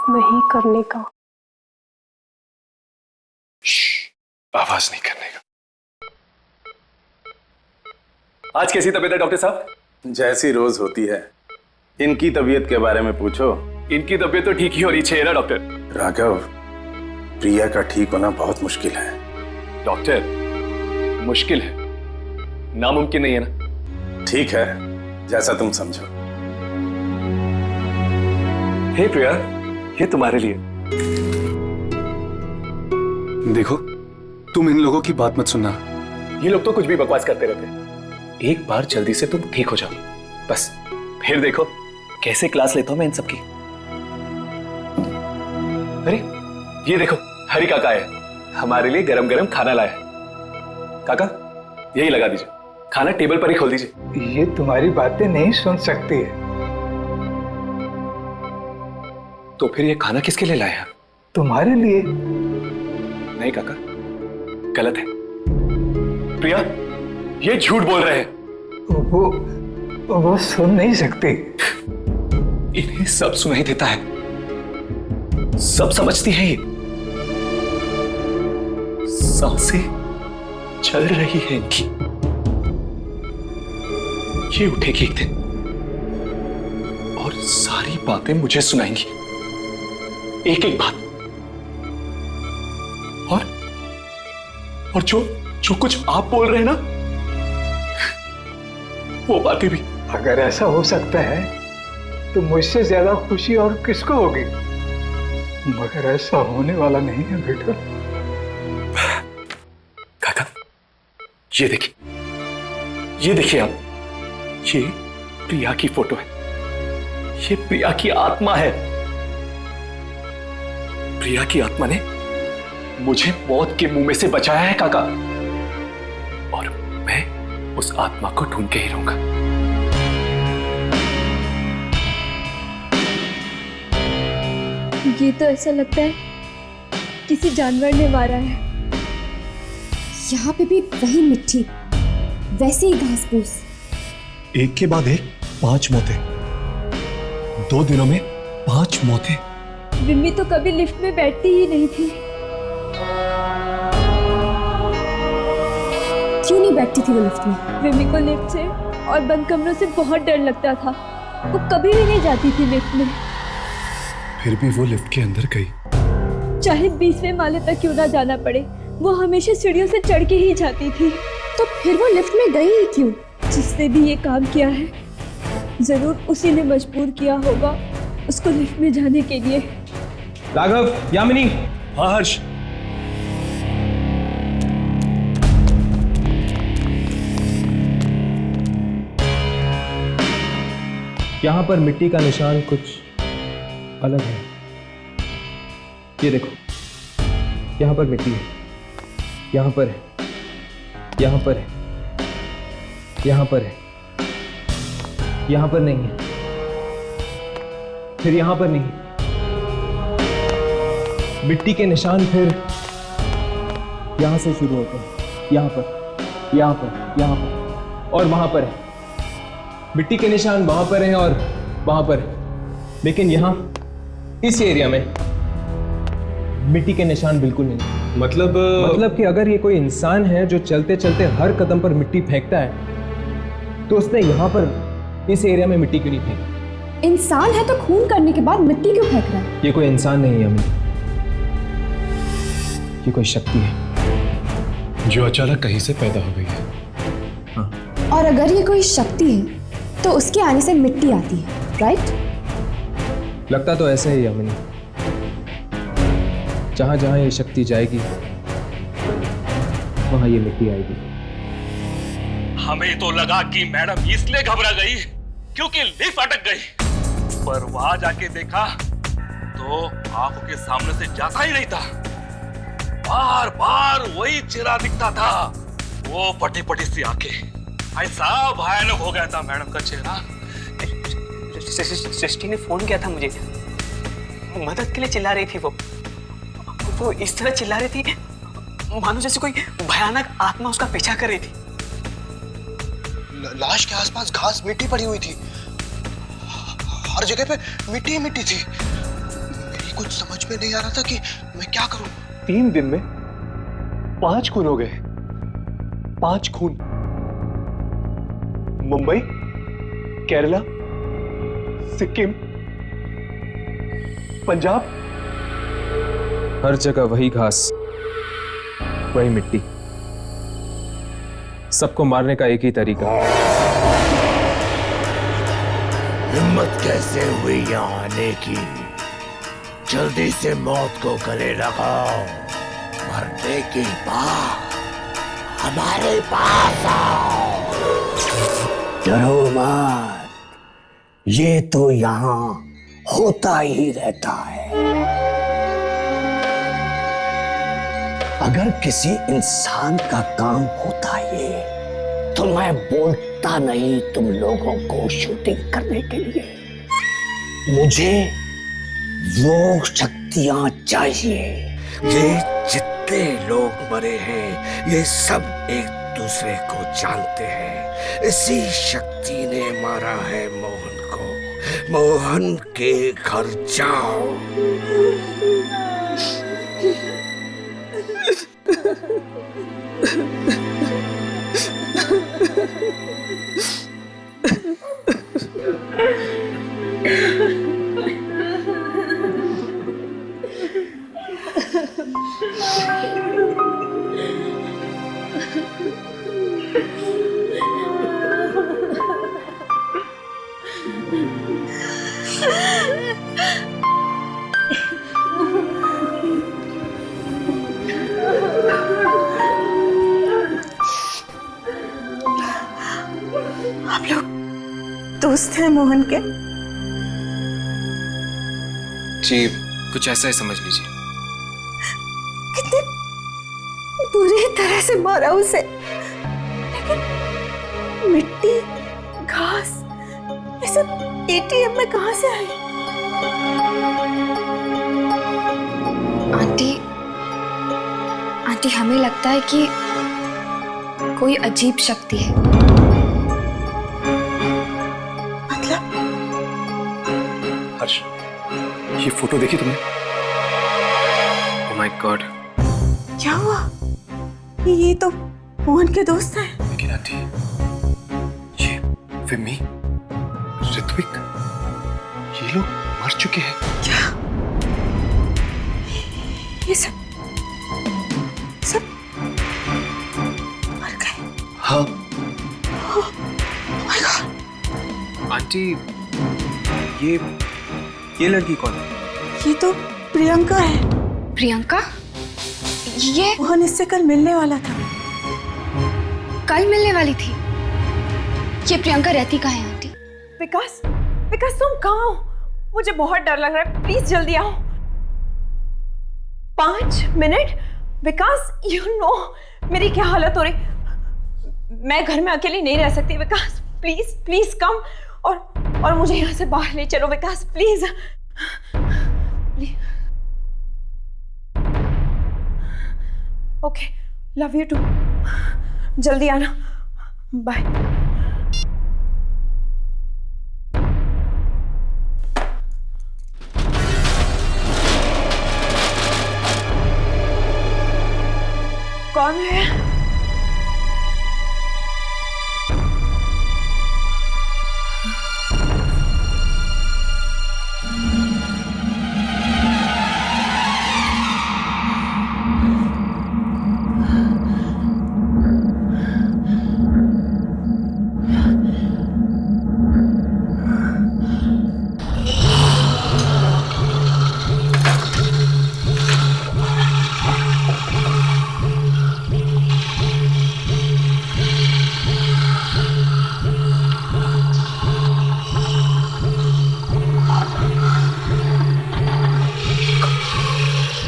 नहीं करने का। आवाज नहीं करने का। आज कैसी तबीयत है डॉक्टर साहब? जैसी रोज होती है। इनकी तबीयत के बारे में पूछो। इनकी तबीयत तो ठीक ही होनी चाहिए ना डॉक्टर। राघव, प्रिया का ठीक होना बहुत मुश्किल है। डॉक्टर, मुश्किल है, नामुमकिन नहीं है ना? ठीक है, जैसा तुम समझो। हे प्रिया, ये तुम्हारे लिए। देखो, तुम इन लोगों की बात मत सुनना। ये लोग तो कुछ भी बकवास करते रहते हैं। एक बार जल्दी से तुम ठीक हो जाओ बस, फिर देखो कैसे क्लास लेता हूं मैं इन सबकी। अरे ये देखो, हरी काका है, हमारे लिए गरम गरम खाना लाया है। काका यही लगा दीजिए, खाना टेबल पर ही खोल दीजिए। ये तुम्हारी बातें नहीं सुन सकती है। तो फिर ये खाना किसके लिए लाया? तुम्हारे लिए। नहीं काका, गलत है। प्रिया, ये झूठ बोल रहे हैं। वो सुन नहीं सकती। इन्हें सब सुनाई देता है, सब समझती है। ये सांसें चल रही है इनकी। ये उठेगी एक दिन और सारी बातें मुझे सुनाएंगी, एक एक बात। और जो कुछ आप बोल रहे हैं ना, वो बातें भी। अगर ऐसा हो सकता है तो मुझसे ज्यादा खुशी और किसको होगी, मगर ऐसा होने वाला नहीं है बेटा। काका, ये देखिए आप, ये प्रिया की फोटो है। ये प्रिया की आत्मा है। प्रिया की आत्मा ने मुझे मौत के मुंह में से बचाया है काका, और मैं उस आत्मा को ढूंढ के ही रहूंगा। ये तो ऐसा लगता है किसी जानवर ने मारा है। यहाँ पे भी वही मिट्टी, वैसे ही घास फूस। एक के बाद एक 5 मौतें, 2 दिनों में 5 मौतें। विम्मी तो कभी लिफ्ट में बैठती ही नहीं थी। क्यों नहीं बैठती थी वो लिफ्ट में? विम्मी को लिफ्ट से और बंद कमरों से बहुत डर लगता था। वो कभी भी नहीं जाती थी लिफ्ट में। फिर भी वो लिफ्ट के अंदर गई। चाहे 20वें माले तक क्यों ना जाना पड़े, वो हमेशा सीढ़ियों से चढ़ के ही जाती थी। तो फिर वो लिफ्ट में गई ही क्यों? जिसने भी ये काम किया है, जरूर उसी ने मजबूर किया होगा उसको लिफ्ट में जाने के लिए। राघव, यामिनी। हाँ हर्ष। यहाँ पर मिट्टी का निशान कुछ अलग है। ये देखो, यहाँ पर मिट्टी है, यहाँ पर है, यहाँ पर है, यहाँ पर है, यहाँ पर नहीं है, फिर यहाँ पर नहीं है। मिट्टी के निशान फिर यहाँ से शुरू होते हैं, यहाँ पर, यहाँ पर, यहाँ पर और वहाँ पर है। मिट्टी के निशान वहाँ पर हैं और वहाँ पर है, लेकिन यहाँ इस एरिया में मिट्टी के निशान बिल्कुल नहीं। मतलब कि अगर ये कोई इंसान है जो चलते चलते हर कदम पर मिट्टी फेंकता है, तो उसने यहाँ पर इस एरिया में मिट्टी क्यों नहीं फेंकी? इंसान है तो खून करने के बाद मिट्टी क्यों फेंक रहा है? ये कोई इंसान नहीं है अम्मी, ये कोई शक्ति है जो अचानक कहीं से पैदा हो गई है। हाँ। और अगर ये कोई शक्ति है तो उसके आने से मिट्टी आती है, राइट? लगता तो ऐसा ही अम्मी। जहां जहां ये शक्ति जाएगी वहां ये मिट्टी आएगी। हमें तो लगा कि मैडम इसलिए घबरा गई क्योंकि लिफ्ट अटक गई, पर वहां जाके देखा तो आंखों के सामने से जाता ही नहीं था। बार बार वही चेहरा दिखता था, वो पटी पटी सी आंखें। ऐसा भयानक हो गया था मैडम का चेहरा। सृष्टि ने फोन किया था मुझे, मदद के लिए चिल्ला रही थी। वो इस तरह चिल्ला रही थी मानो जैसे कोई भयानक आत्मा उसका पीछा कर रही थी। लाश के आसपास घास मिट्टी पड़ी हुई थी, हर जगह पे मिट्टी ही मिट्टी थी। मेरी कुछ समझ में नहीं आ रहा था कि मैं क्या करूं। 3 दिन में 5 खून हो गए। 5 खून। मुंबई, केरला, सिक्किम, पंजाब, हर जगह वही घास, वही मिट्टी। सबको मारने का एक ही तरीका। हिम्मत कैसे हुई यहाँ आने की? जल्दी से मौत को गले लगाओ। मरने के बाद हमारे पास आओ। डरो मत, ये तो यहाँ होता ही रहता है। अगर किसी इंसान का काम होता ये तो मैं बोलता नहीं तुम लोगों को शूटिंग करने के लिए। मुझे वो शक्तियां चाहिए। ये जितने लोग मरे हैं ये सब एक दूसरे को जानते हैं। इसी शक्ति ने मारा है मोहन को। मोहन के घर जाओ। आप लोग दोस्त हैं मोहन के? जी, कुछ ऐसा ही समझ लीजिए। कितने बुरी तरह से मारा उसे, लेकिन मिट्टी, घास, ये सब एटीएम में कहां से आई? आंटी हमें लगता है कि कोई अजीब शक्ति है। मतलब? हर्ष, ये फोटो देखी तुमने? Oh my God. क्या हुआ? ये तो मोहन के दोस्त हैं। लेकिन आंटी, ये विम्मी, ऋत्विक, ये लोग मर चुके हैं। क्या? ये सब मर गए? हाँ। Oh my God! आंटी, ये लड़की कौन है? ये तो प्रियंका है। प्रियंका? ये मोहन इससे कल मिलने वाला था। कल मिलने वाली थी? ये प्रियंका रहती कहाँ है आंटी? विकास, विकास तुम कहाँ हो? मुझे बहुत डर लग रहा है, प्लीज जल्दी आओ। 5 मिनट? विकास, यू नो मेरी क्या हालत हो रही। मैं घर में अकेली नहीं रह सकती। विकास प्लीज प्लीज कम, और मुझे यहाँ से बाहर ले चलो Vikas, please. Okay, love you too. जल्दी आना, बाय। कौन है?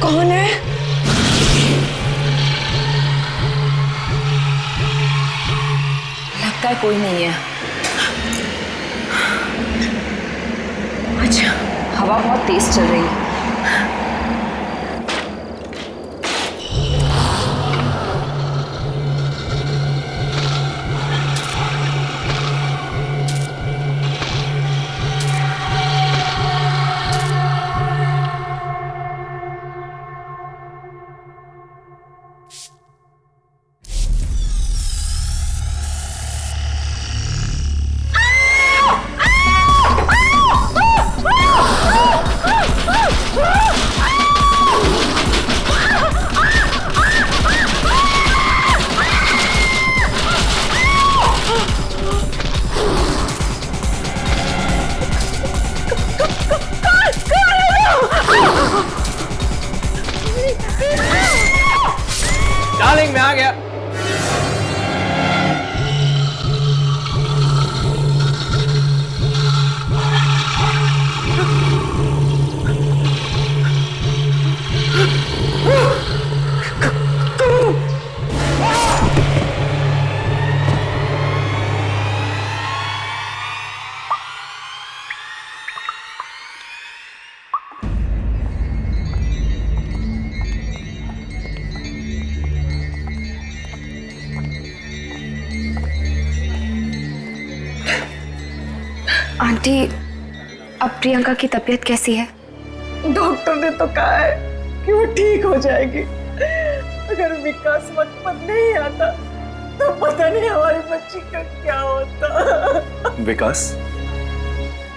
कौन है? लगता है कोई नहीं है। अच्छा, हवा बहुत तेज चल रही है। आंटी, अब प्रियंका की तबीयत कैसी है? डॉक्टर ने तो कहा है कि वो ठीक हो जाएगी। अगर विकास वक्त पर नहीं आता तो पता नहीं हमारी बच्ची का क्या होता। विकास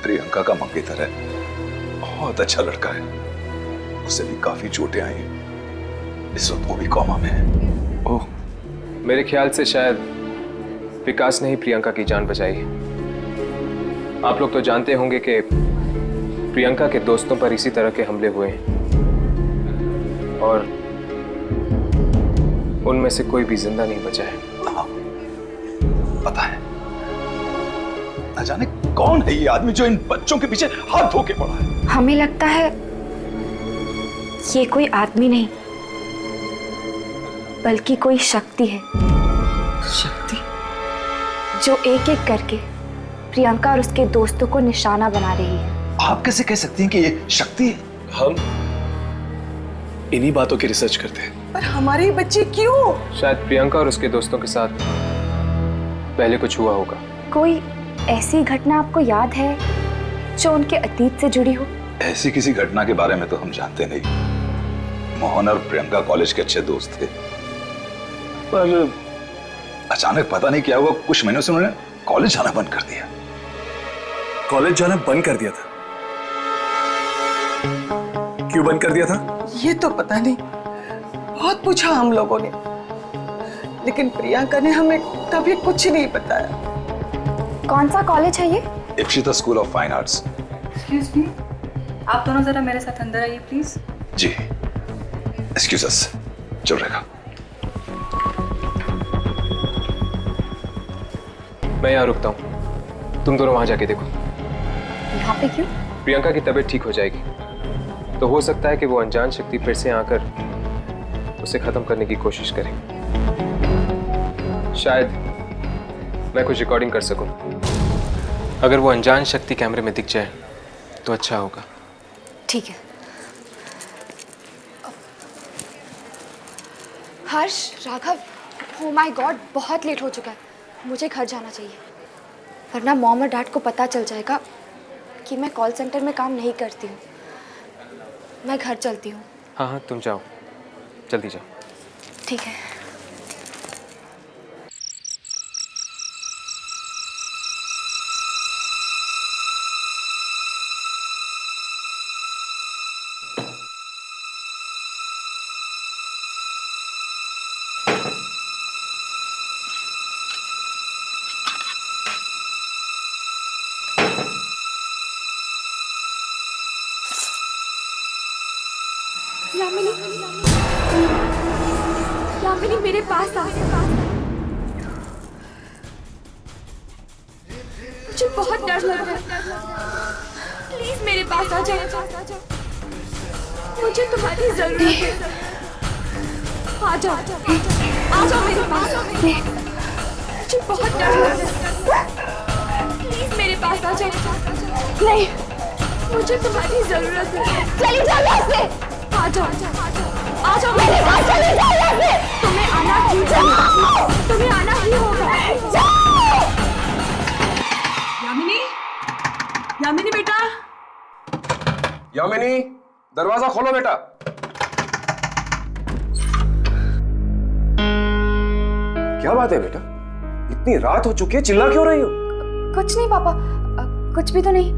प्रियंका का मंगेतर है, बहुत अच्छा लड़का है, उसे भी काफी चोटें आई हैं, इस वक्त वो भी कोमा में है। ओह, मेरे ख्याल से शायद विकास ने ही प्रियंका की जान बचाई है। आप लोग तो जानते होंगे कि प्रियंका के दोस्तों पर इसी तरह के हमले हुए हैं और उनमें से कोई भी जिंदा नहीं बचा है। हाँ, पता है। न जाने कौन है ये आदमी जो इन बच्चों के पीछे हाथ धो के पड़ा है। हमें लगता है ये कोई आदमी नहीं बल्कि कोई शक्ति है। शक्ति? जो एक एक करके प्रियंका और उसके दोस्तों को निशाना बना रही है। आप कैसे कह सकती हैं कि ये शक्ति है? हम इन्हीं बातों की रिसर्च करते हैं। पर हमारी बच्ची क्यों? शायद प्रियंका और उसके दोस्तों के साथ पहले कुछ हुआ होगा। कोई ऐसी घटना आपको याद है जो उनके अतीत से जुड़ी हो? ऐसी किसी घटना के बारे में तो हम जानते नहीं। मोहन और प्रियंका कॉलेज के अच्छे दोस्त थे, पर अचानक पता नहीं क्या हुआ, कुछ महीनों से उन्होंने कॉलेज जाना बंद कर दिया। कॉलेज जाना बंद कर दिया था? क्यों बंद कर दिया था? ये तो पता नहीं, बहुत पूछा हम लोगों ने, लेकिन प्रियंका ने हमें कभी कुछ नहीं बताया। कौन सा कॉलेज है ये? Ipsita school of fine arts. Excuse me, आप दोनों जरा मेरे साथ अंदर आइए प्लीज। जी, एक्सक्यूज अस, चल रहेगा। मैं यहाँ रुकता हूँ, तुम दोनों वहां जाके देखो। यहाँ पे क्यों? प्रियंका की तबीयत ठीक हो जाएगी तो हो सकता है कि वो अनजान शक्ति फिर से आकर उसे खत्म करने की कोशिश करे। शायद मैं कुछ रिकॉर्डिंग कर सकूं। अगर वो अनजान शक्ति कैमरे में दिख जाए तो अच्छा होगा। ठीक है। हर्ष, राघव, ओ माय गॉड, बहुत लेट हो चुका है, मुझे घर जाना चाहिए, वरना मॉम और डैड को पता चल जाएगा कि मैं कॉल सेंटर में काम नहीं करती हूँ। मैं घर चलती हूँ। हाँ हाँ, तुम जाओ, जल्दी जाओ। ठीक है। यामिनी मेरे पास आ। मुझे बहुत डर लग रहा है, प्लीज मेरे पास आ जाओ, मुझे तुम्हारी जरूरत है। आ जाओ, आ जाओ मेरे पास, मुझे बहुत डर लग रहा है, प्लीज मेरे पास आ जाओ। नहीं, मुझे तुम्हारी जरूरत है। चली जाओ यहाँ से। आ जाओ, आ जाओ मेरे पास, चली जाओ यहाँ से। तुम्हें आना ही होगा, तुम्हें आना ही होगा। यामिनी, यामिनी बेटा। यामिनी, दरवाजा खोलो बेटा। क्या बात है बेटा, इतनी रात हो चुकी है, चिल्ला क्यों रही हो? कुछ नहीं पापा, कुछ भी तो नहीं,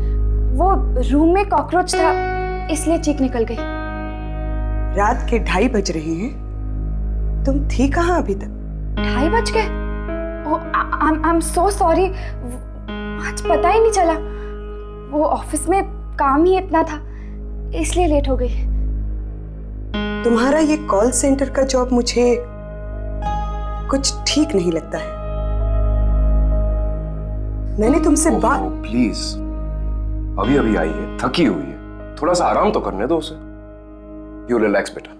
वो रूम में कॉकरोच था इसलिए चीख निकल गई। रात के 2:30 बज रहे हैं, तुम थी कहाँ अभी तक? 2:30 बज गए? आई एम सो सॉरी, आज पता ही नहीं चला, वो ऑफिस में काम ही इतना था इसलिए लेट हो गई। तुम्हारा ये कॉल सेंटर का जॉब मुझे कुछ ठीक नहीं लगता है। मैंने तुमसे बात। प्लीज, अभी अभी आई है, थकी हुई है, थोड़ा सा आराम तो करने दो उसे। यू रिलैक्स बेटा।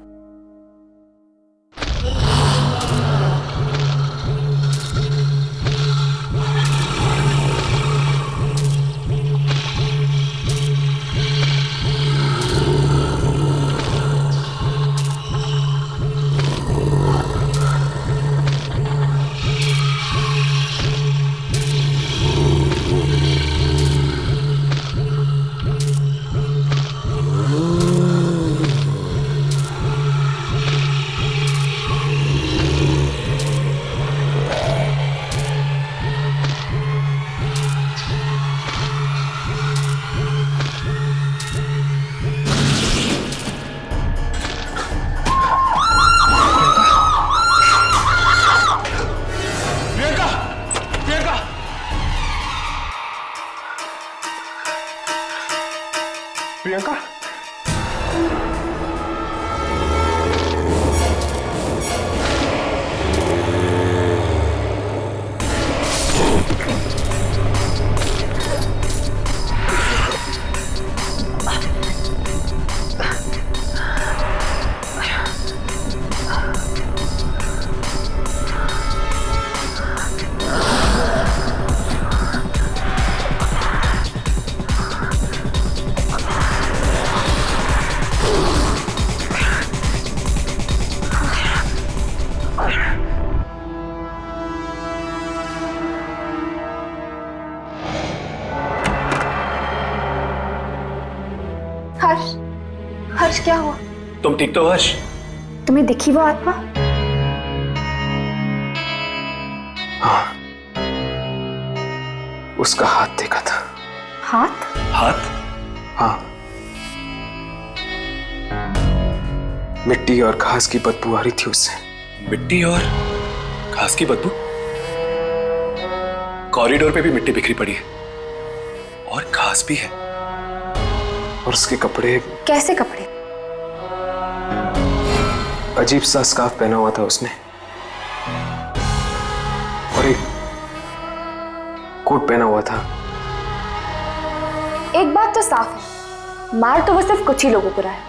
प्रियंका, हर्ष, हर्ष क्या हुआ? तुम ठीक तो हर्ष? तुम्हें दिखी वो आत्मा? हाँ, उसका हाथ देखा था। हाथ? हाथ? हाँ, मिट्टी और घास की बदबू आ रही थी उससे। मिट्टी और घास की बदबू? कॉरिडोर पे भी मिट्टी बिखरी पड़ी है और घास भी है। और उसके कपड़े? कैसे कपड़े? अजीब सा स्कार्फ पहना हुआ था उसने और एक कोट पहना हुआ था। एक बात तो साफ है, मार तो वो सिर्फ कुछ ही लोगों को रहा है,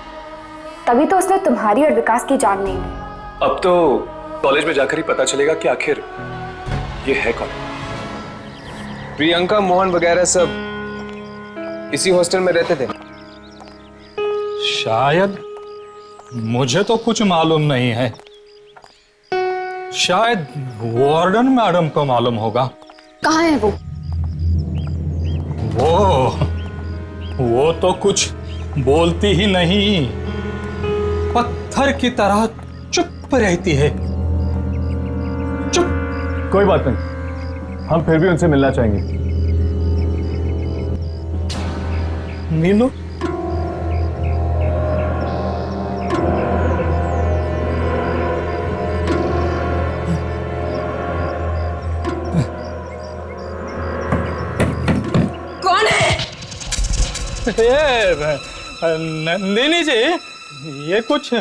तभी तो उसने तुम्हारी और विकास की जान नहीं ली। अब तो कॉलेज में जाकर ही पता चलेगा कि आखिर ये है कौन। प्रियंका, मोहन वगैरह सब इसी हॉस्टल में रहते थे। शायद, मुझे तो कुछ मालूम नहीं है। शायद वार्डन मैडम को मालूम होगा। कहाँ है वो? वो तो कुछ बोलती ही नहीं, पत्थर की तरह चुप रहती है। चुप। कोई बात नहीं, हम फिर भी उनसे मिलना चाहेंगे। नीलू, कौन है? नंदिनी जी, ये कुछ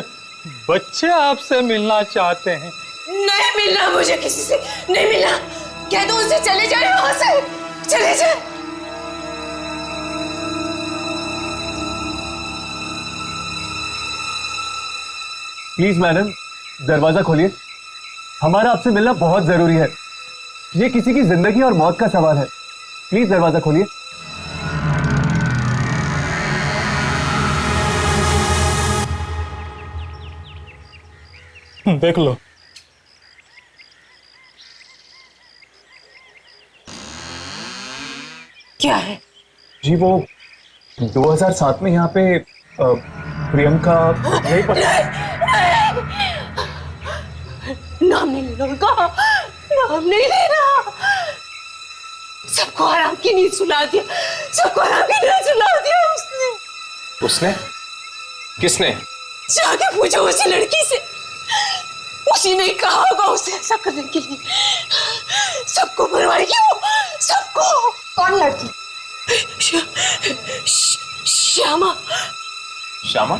बच्चे आपसे मिलना चाहते हैं। नहीं मिलना मुझे किसी से, नहीं मिलना। कह दो उनसे चले जाए वहां से, चले जाए। प्लीज मैडम, दरवाजा खोलिए, हमारा आपसे मिलना बहुत जरूरी है। ये किसी की जिंदगी और मौत का सवाल है। प्लीज दरवाजा खोलिए। देख लो। क्या है? जी वो 2007 में यहाँ पे प्रियंका नहीं नाम नहीं लेना उनका, नाम नहीं लेना। सबको आराम की नींद सुला दिया, सबको आराम की नींद सुला दिया उसने। उसने? किसने? जाके पूछो उसी लड़की से, उसी ने कहा होगा उसे ऐसा करने के लिए। सबको मरवाएगी वो, सबको। कौन लड़की? श्यामा। श्यामा?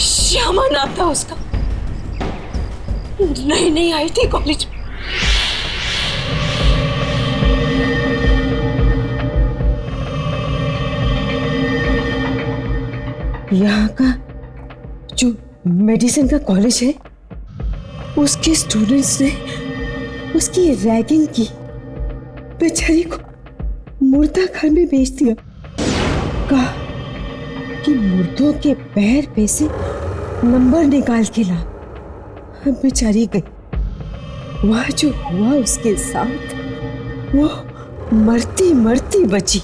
श्यामा नाम था उसका, नई नई आई थी कॉलेज में। यहाँ का जो मेडिसिन का कॉलेज है, उसके स्टूडेंट्स ने उसकी रैगिंग की, बेचारी को मुर्दा घर में भेज दिया। कहा कि मुर्दों के पैर पे से नंबर निकाल के ला। बेचारी गई, वह जो हुआ उसके साथ, वो मरती मरती बची।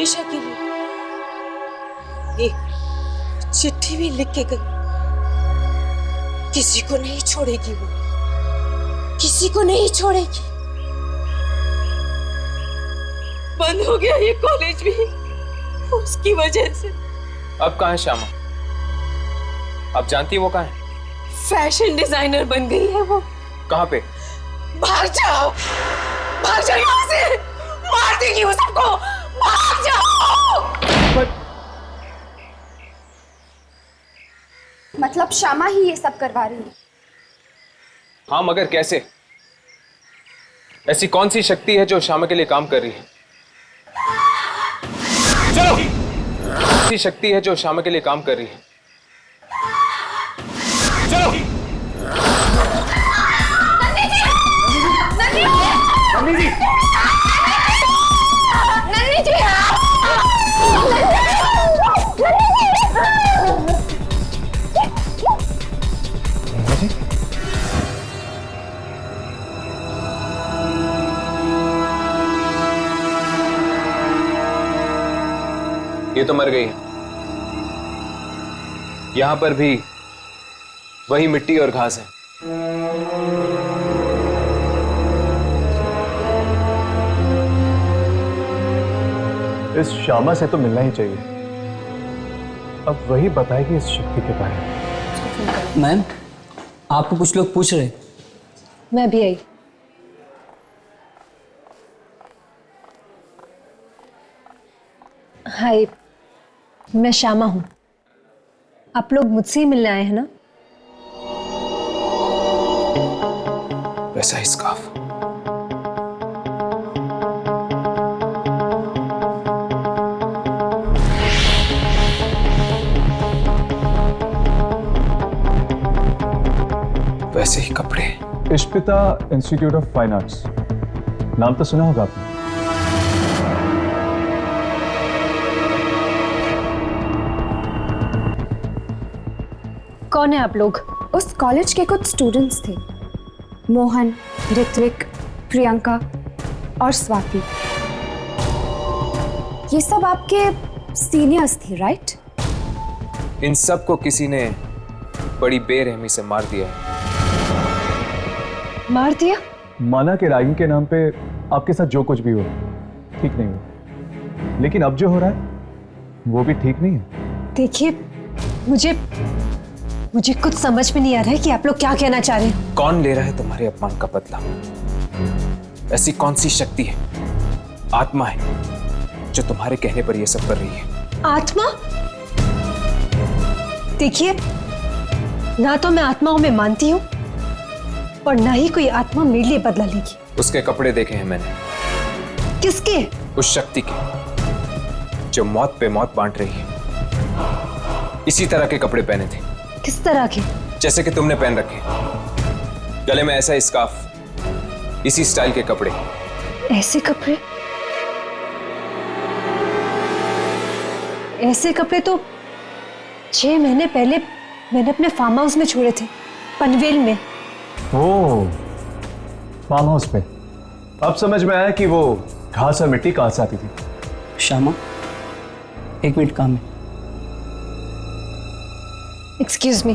हमेशा के लिए। ये चिट्ठी भी लिख के गई, किसी को नहीं छोड़ेगी वो, किसी को नहीं छोड़ेगी। बंद हो गया ये कॉलेज भी उसकी वजह से। अब कहाँ है श्यामा? आप जानती है वो कहाँ है? फैशन डिजाइनर बन गई है वो। कहाँ पे? भाग जाओ, भाग जाओ यहाँ से, मार देगी वो सबको, भाग जाओ। मतलब श्यामा ही ये सब करवा रही है? हाँ, मगर कैसे? ऐसी कौन सी शक्ति है जो श्यामा के लिए काम कर रही है? चलो! ऐसी शक्ति है जो श्यामा के लिए काम कर रही है। चलो! नंदी जी! नंदी जी! ये तो मर गई है। यहां पर भी वही मिट्टी और घास है। इस श्यामा से तो मिलना ही चाहिए। अब वही बताएगी इस शक्ति के बारे में। मैम, आपको कुछ लोग पूछ रहे। मैं भी आई। हाय, मैं श्यामा हूं। आप लोग मुझसे ही मिलने आए हैं ना? वैसा ही स्कार्फ। वैसे ही कपड़े। इश्पिता इंस्टीट्यूट ऑफ फाइन आर्ट्स, नाम तो सुना होगा आपने। कौन है आप लोग? उस कॉलेज के कुछ स्टूडेंट्स थे, मोहन, ऋत्विक, प्रियंका और स्वाति। ये सब आपके सीनियर्स थे, राइट? इन सब को किसी ने बड़ी बेरहमी से मार दिया है। मार दिया? माना कि रैगिंग के नाम पे आपके साथ जो कुछ भी हो ठीक नहीं हो, लेकिन अब जो हो रहा है वो भी ठीक नहीं है। देखिए, मुझे कुछ समझ में नहीं आ रहा है कि आप लोग क्या कहना चाह रहे हैं। कौन ले रहा है तुम्हारे अपमान का बदला? ऐसी कौन सी शक्ति है, आत्मा है, जो तुम्हारे कहने पर यह सब कर रही है? आत्मा? देखिए, ना तो मैं आत्माओं में मानती हूँ और ना ही कोई आत्मा मेरे लिए बदला लेगी। उसके कपड़े देखे हैं मैंने। किसके? उस शक्ति के जो मौत पे मौत बांट रही है। इसी तरह के कपड़े पहने थे। किस तरह के? जैसे कि तुमने पहन रखे, गले में ऐसा स्कार्फ, इसी स्टाइल के कपड़े। ऐसे कपड़े? ऐसे कपड़े तो 6 महीने पहले मैंने अपने फार्म हाउस में छोड़े थे, पनवेल में। ओह, फार्म हाउस पे। अब समझ में आया कि वो घास और मिट्टी कहां से आती थी। श्यामा, 1 मिनट काम है। Excuse me.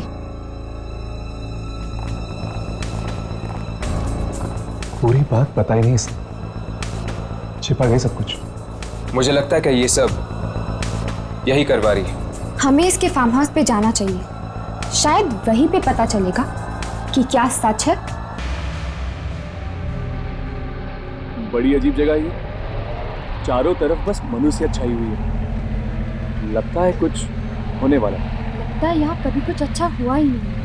पूरी बात बताई नहीं इसने, छिपा गई सब कुछ। मुझे लगता है कि ये सब यही करवा रही है। हमें इसके फार्म हाउस पे जाना चाहिए, शायद वहीं पे पता चलेगा कि क्या सच है। बड़ी अजीब जगह ये, चारों तरफ बस मनुष्य छाई हुई है। लगता है कुछ होने वाला है। लगता है यहाँ कभी कुछ अच्छा हुआ ही नहीं।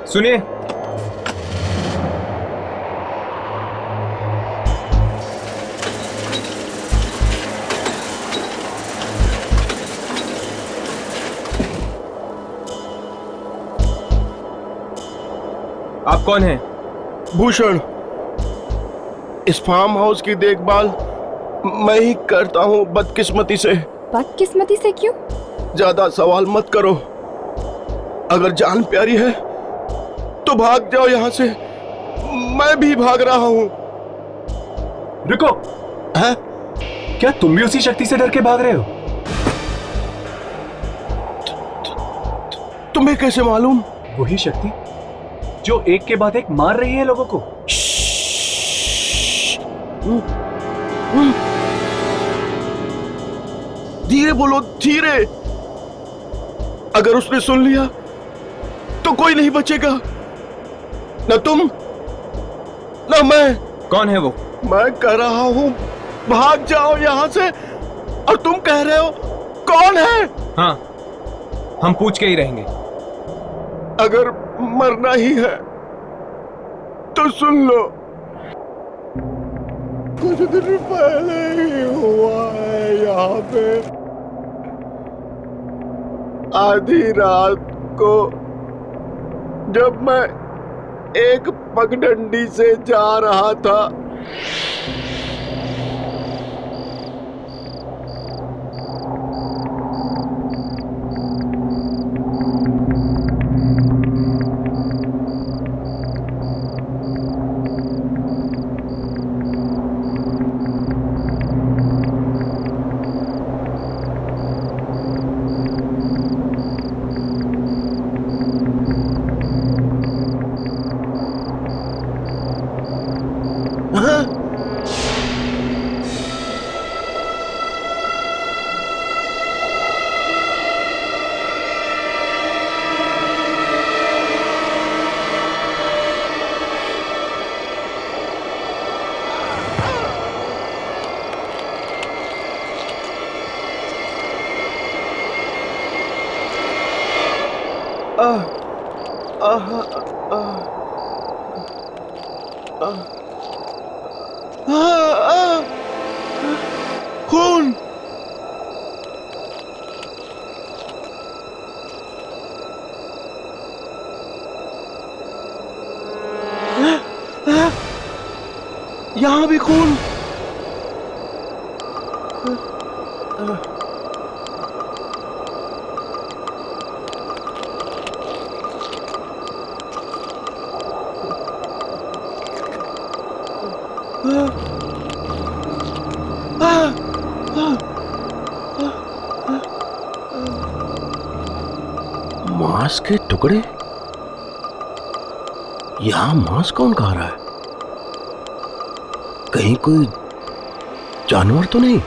सुनिए, आप कौन हैं? भूषण, इस फार्म हाउस की देखभाल मैं ही करता हूँ बदकिस्मती से। बदकिस्मती से क्यों? ज्यादा सवाल मत करो। अगर जान प्यारी है तो भाग जाओ यहाँ से। मैं भी भाग रहा हूँ। रुको। है? क्या तुम भी उसी शक्ति से डर के भाग रहे हो? तुम्हें कैसे मालूम? वही शक्ति जो एक के बाद एक मार रही है लोगों को। धीरे बोलो, धीरे। अगर उसने सुन लिया तो कोई नहीं बचेगा, न तुम न मैं। कौन है वो? मैं कह रहा हूं भाग जाओ यहां से, और तुम कह रहे हो कौन है? हाँ, हम पूछ के ही रहेंगे। अगर मरना ही है तो सुन लो। कुछ दिन पहले ही हुआ है यहाँ पे। आधी रात को जब मैं एक पगडंडी से जा रहा था, खून। यहाँ भी खून। मांस के टुकड़े। यहां मांस कौन खा रहा है? कहीं कोई जानवर तो नहीं?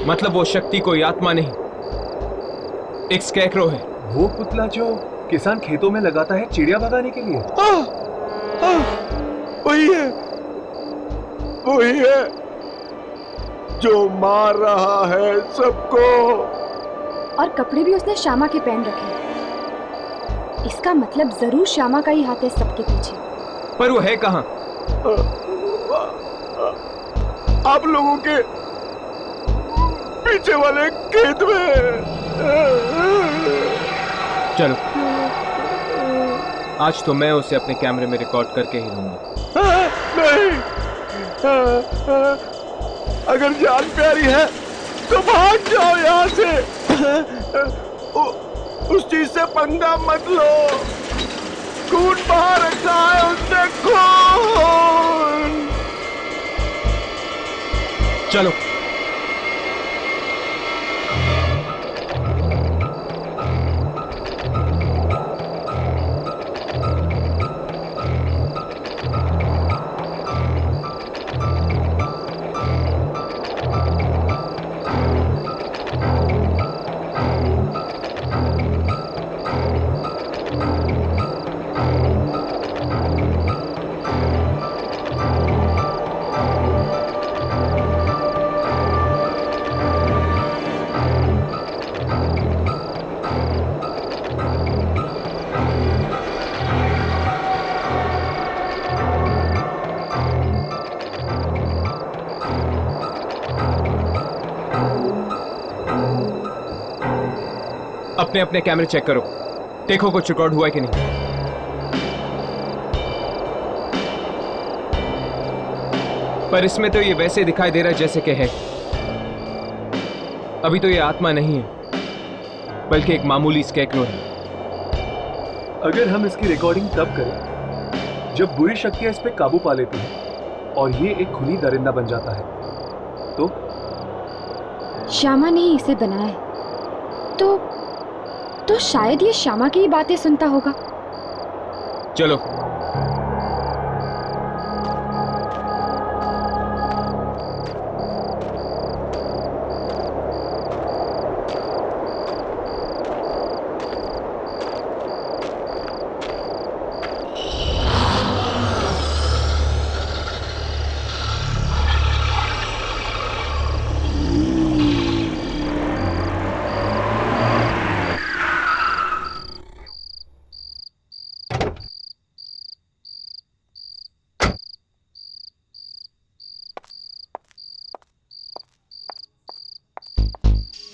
मतलब वो शक्ति कोई आत्मा नहीं, एक स्कैरक्रो है। वो पुतला जो किसान खेतों में लगाता है चिड़िया भगाने के लिए। वही है, वही है जो मार रहा है सबको। और कपड़े भी उसने श्यामा के पहन रखे हैं। इसका मतलब जरूर श्यामा का ही हाथ है सबके पीछे। पर वो है कहाँ? आप लोगों के पीछे वाले खेत में। चलो। आज तो मैं उसे अपने कैमरे में रिकॉर्ड करके ही रहूंगा। नहीं, अगर जान प्यारी है तो भाग जाओ यहाँ से। उस चीज से पंगा मत लो। खून बहा रखा है उसने, खून। चलो। अपने अपने कैमरे चेक करो, देखो कुछ रिकॉर्ड हुआ है कि नहीं। पर इसमें तो ये वैसे दिखाई दे रहा है जैसे कि है। अभी तो ये आत्मा नहीं है, बल्कि एक मामूली स्कैरेक्रो है। अगर हम इसकी रिकॉर्डिंग तब करें जब बुरी शक्तियां इस पे काबू पा लेती हैं और ये एक खुली दरिंदा बन जाता है, तो श्यामा ने ही इसे बनाया है, तो शायद ये श्यामा की ही बातें सुनता होगा। चलो।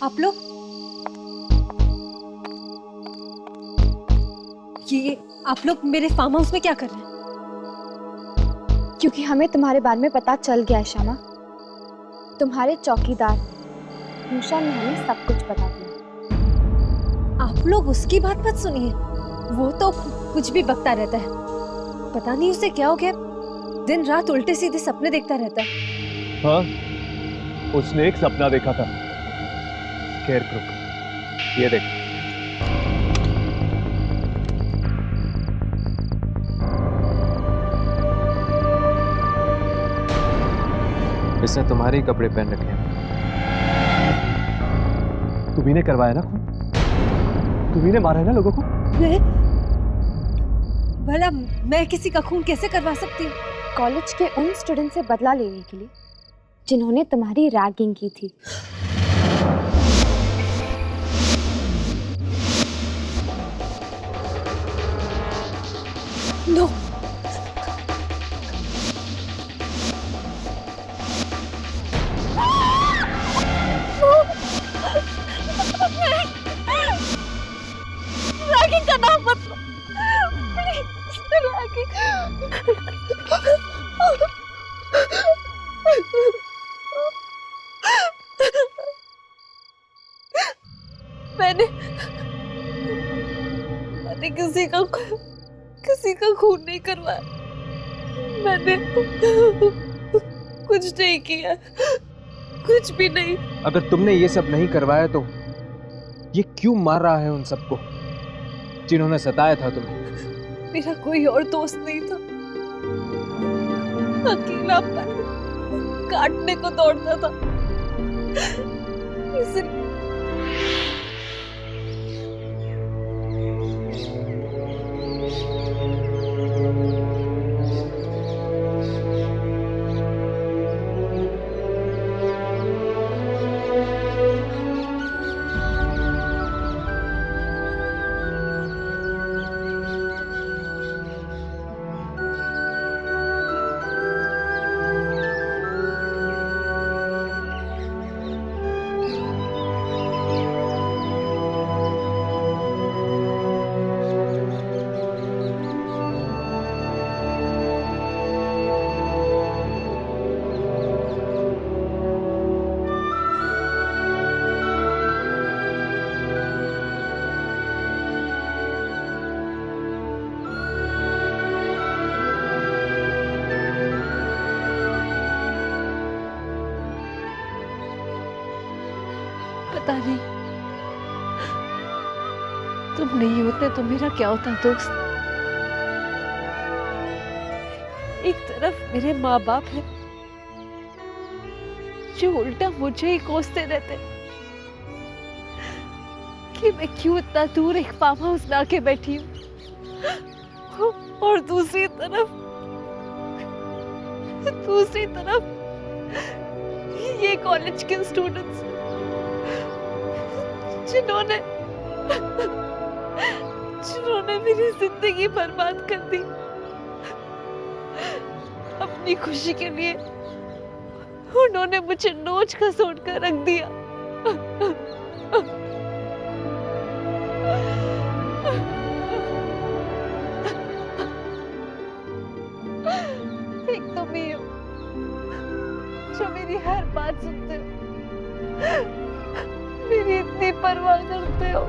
आप लोग ये आप लोग मेरे फार्म हाउस में क्या कर रहे हैं? क्योंकि हमें तुम्हारे बारे में पता चल गया है श्यामा। तुम्हारे चौकीदार मूषा ने हमें सब कुछ बता दिया। आप लोग उसकी बात मत सुनिए, वो तो कुछ भी बकता रहता है। पता नहीं उसे क्या हो गया, दिन रात उल्टे सीधे सपने देखता रहता है। हाँ, उसने एक सपना देखा था, स्केयरक्रो। ये देख। इसने तुम्हारे ही कपड़े पहन रखे हैं। तुम्ही ने करवाया ना खून? तुम्ही ने मारा है ना लोगों को? भला मैं किसी का खून कैसे करवा सकती हूँ? कॉलेज के उन स्टूडेंट से बदला लेने के लिए जिन्होंने तुम्हारी रैगिंग की थी। नो। रैगिंग का नाम मत लो, प्लीज। रैगिंग। मैंने किसी का खून नहीं करवाया। मैंने कुछ नहीं किया, कुछ भी नहीं। अगर तुमने ये सब नहीं करवाया तो ये क्यों मार रहा है उन सबको जिन्होंने सताया था तुम्हें? मेरा कोई और दोस्त नहीं था, अकेला काटने को दौड़ता था। इसलिए पता नहीं तुम नहीं होते तो मेरा क्या होता दोस्त। एक तरफ मेरे माँ बाप है जो उल्टा मुझे ही कोसते रहते कि मैं क्यों इतना दूर एक फार्म हाउस में आके बैठी हूँ, और दूसरी तरफ ये कॉलेज के स्टूडेंट्स जिन्होंने मेरी जिंदगी बर्बाद कर दी अपनी खुशी के लिए। उन्होंने मुझे नोच खसोट कर रख दिया। एक तुम ही हो जो मेरी हर बात सुनते हो, मेरी इतनी परवाह करते हो।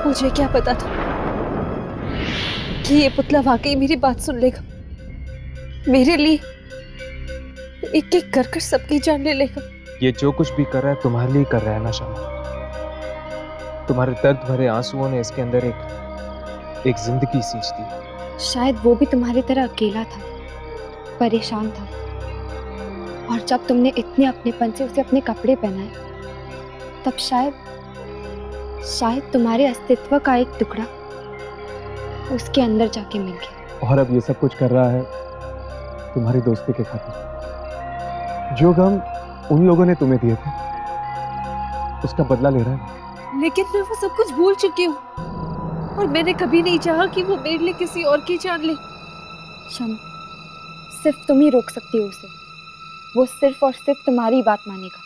मुझे क्या पता था कि ये पुतला वाकई मेरी बात सुन लेगा, मेरे लिए एक एक कर सबकी जान ले लेगा। ये जो कुछ भी कर रहा है तुम्हारे लिए कर रहा है ना शमा। तुम्हारे दर्द भरे आंसुओं ने इसके अंदर एक जिंदगी सींच दी। शायद वो भी तुम्हारी तरह अकेला था, परेशान था, और जब तुमने इतने अपनेपन से उसे अपने कपड़े पहनाए तब शायद तुम्हारे अस्तित्व का एक टुकड़ा उसके अंदर जाके मिल गया। और अब ये सब कुछ कर रहा है तुम्हारी दोस्ती के खातिर। जो गम उन लोगों ने तुम्हें दिए थे उसका बदला ले रहा है। लेकिन मैं वो सब कुछ भूल चुकी हूँ, और मैंने कभी नहीं चाहा कि वो मेरे लिए किसी और की जान ले। शमा, सिर्फ तुम ही रोक सकती हो उसे। वो सिर्फ और सिर्फ तुम्हारी बात मानेगा।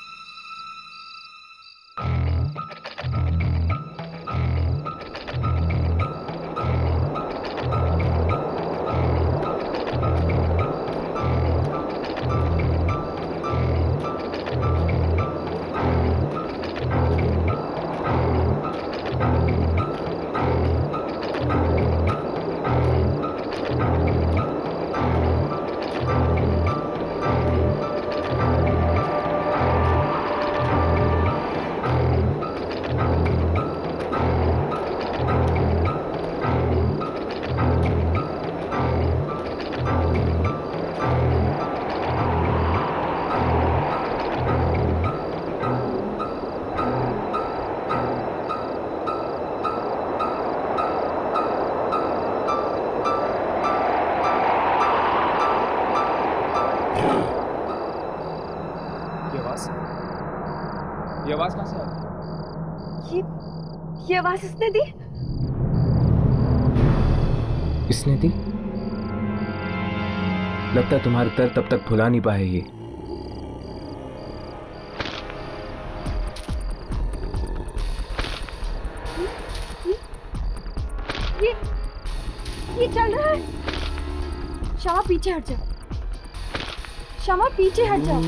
ये आवाज कहाँ से आ रही है? ये आवाज इसने दी? इसने दी? लगता है तुम्हारे दर्द तब तक भुला नहीं पाए ये। ये चल रहा है। शमा पीछे हट जा। शमा पीछे हट जा।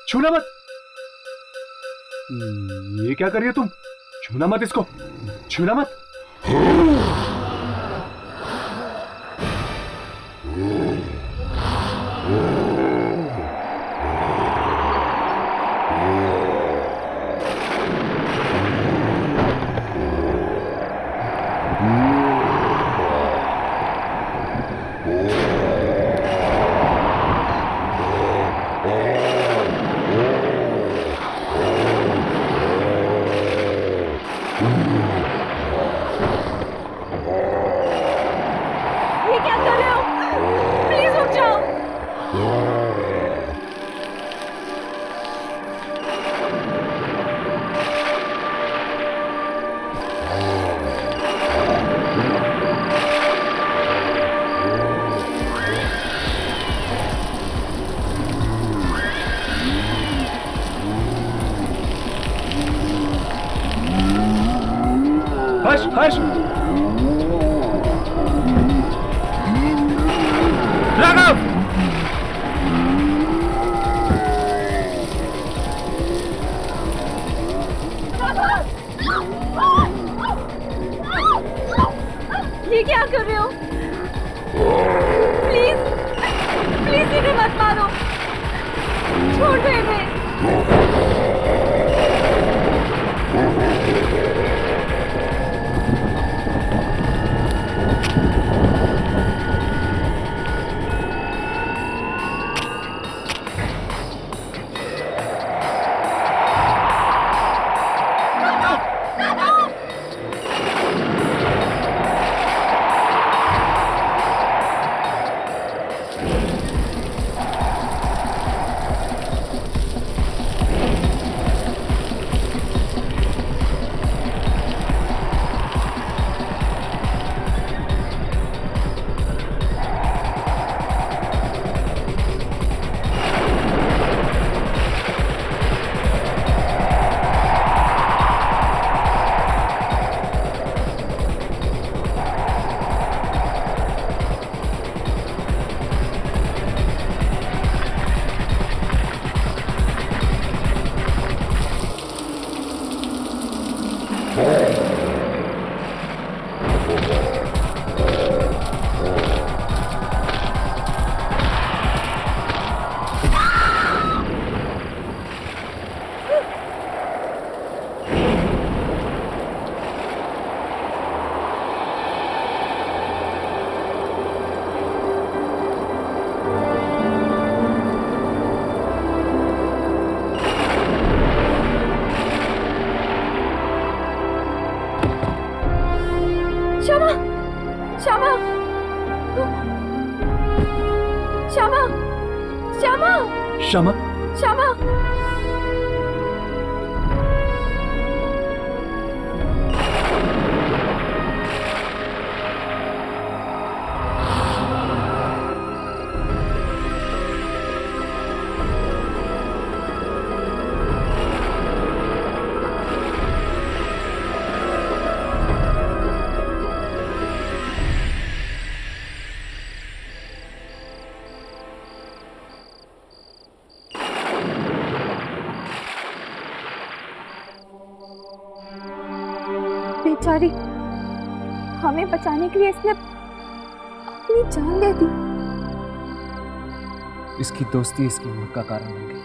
छूना मत। ये क्या कर रही हो तुम? छूना मत इसको, छूना मत। ये क्या कर रहे हो? प्लीज प्लीज इन्हें मत मारो, छोड़ दो इन्हें। श्यामा, श्यामा, श्यामा, श्यामा, श्यामा, श्यामा। बेचारी, हमें बचाने के लिए इसने अपनी जान दे दी। इसकी दोस्ती इसकी मौत का कारण बन गई।